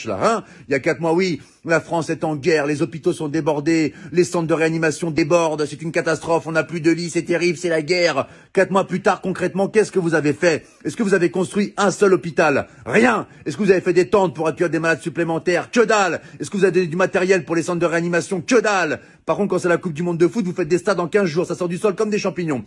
là, hein. Il y a 4 mois, oui, la France est en guerre, les hôpitaux sont débordés, les centres de réanimation débordent, c'est une catastrophe, on n'a plus de lits, c'est terrible, c'est la guerre. 4 mois plus tard, concrètement, qu'est-ce que vous avez fait? Est-ce que vous avez construit un seul hôpital? Rien. Est-ce que vous avez fait des tentes pour accueillir des malades supplémentaires? Que dalle. Est-ce que vous avez donné du matériel pour les centres de réanimation? Que dalle. Par contre, quand c'est la Coupe du Monde de foot, vous faites des stades en 15 jours, ça sort du sol comme des champignons.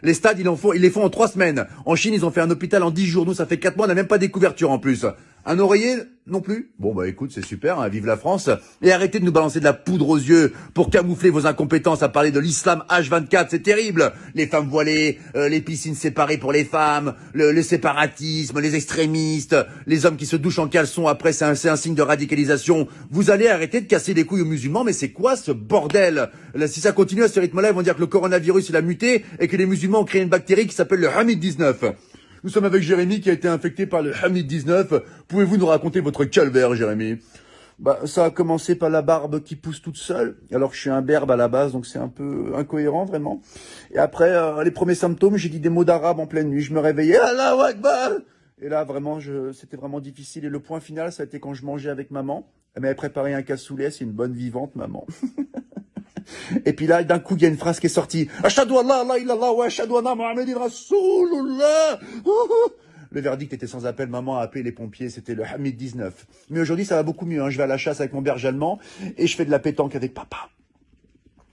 Les stades, ils les font en 3 semaines. En Chine, ils ont fait un hôpital en 10 jours. Nous, ça fait 4 mois, on n'a même pas des couvertures en plus. Un oreiller non plus. Bon, bah écoute, c'est super, hein, vive la France. Et arrêtez de nous balancer de la poudre aux yeux pour camoufler vos incompétences à parler de l'islam H24, c'est terrible. Les femmes voilées, les piscines séparées pour les femmes, le séparatisme, les extrémistes, les hommes qui se douchent en caleçon après, c'est un signe de radicalisation. Vous allez arrêter de casser les couilles aux musulmans, mais c'est quoi ce bordel? Là, si ça continue à ce rythme-là, ils vont dire que le coronavirus, il a muté et que les musulmans ont créé une bactérie qui s'appelle le Hamid-19. Nous sommes avec Jérémy qui a été infecté par le Hamid-19. Pouvez-vous nous raconter votre calvaire, Jérémy? Bah, ça a commencé par la barbe qui pousse toute seule, alors que je suis un berbe à la base, donc c'est un peu incohérent, vraiment. Et après, les premiers symptômes, j'ai dit des mots d'arabe en pleine nuit. Je me réveillais, Allahu Akbar! Et là, vraiment, c'était vraiment difficile. Et le point final, ça a été quand je mangeais avec maman. Elle m'avait préparé un cassoulet, c'est une bonne vivante, maman. Et puis là, d'un coup, il y a une phrase qui est sortie. Ashhadu an la ilaha illallah wa ashhadu anna Muhammadan Rasulullah. Le verdict était sans appel. Maman a appelé les pompiers. C'était le Hamid 19. Mais aujourd'hui, ça va beaucoup mieux. Hein. Je vais à la chasse avec mon berger allemand et je fais de la pétanque avec papa.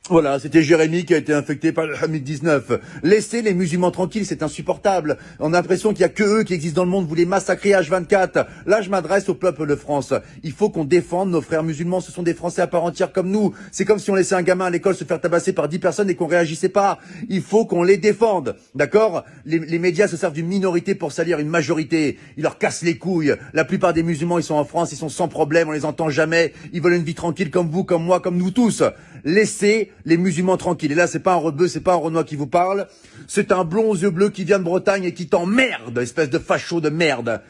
Voilà, c'était Jérémy qui a été infecté par le Hamid-19. Laissez les musulmans tranquilles, c'est insupportable. On a l'impression qu'il y a que eux qui existent dans le monde, vous les massacrez H24. Là, je m'adresse au peuple de France. Il faut qu'on défende nos frères musulmans, ce sont des Français à part entière comme nous. C'est comme si on laissait un gamin à l'école se faire tabasser par 10 personnes et qu'on réagissait pas. Il faut qu'on les défende, d'accord? Les médias se servent d'une minorité pour salir une majorité. Ils leur cassent les couilles. La plupart des musulmans, ils sont en France, ils sont sans problème, on les entend jamais. Ils veulent une vie tranquille comme vous, comme moi, comme nous tous. Laissez les musulmans tranquilles. Et là, c'est pas un rebeu, c'est pas un Renoir qui vous parle. C'est un blond aux yeux bleus qui vient de Bretagne et qui t'emmerde, espèce de facho de merde.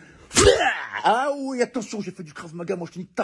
Ah oui, attention, j'ai fait du Krav Maga, moi je te nique ta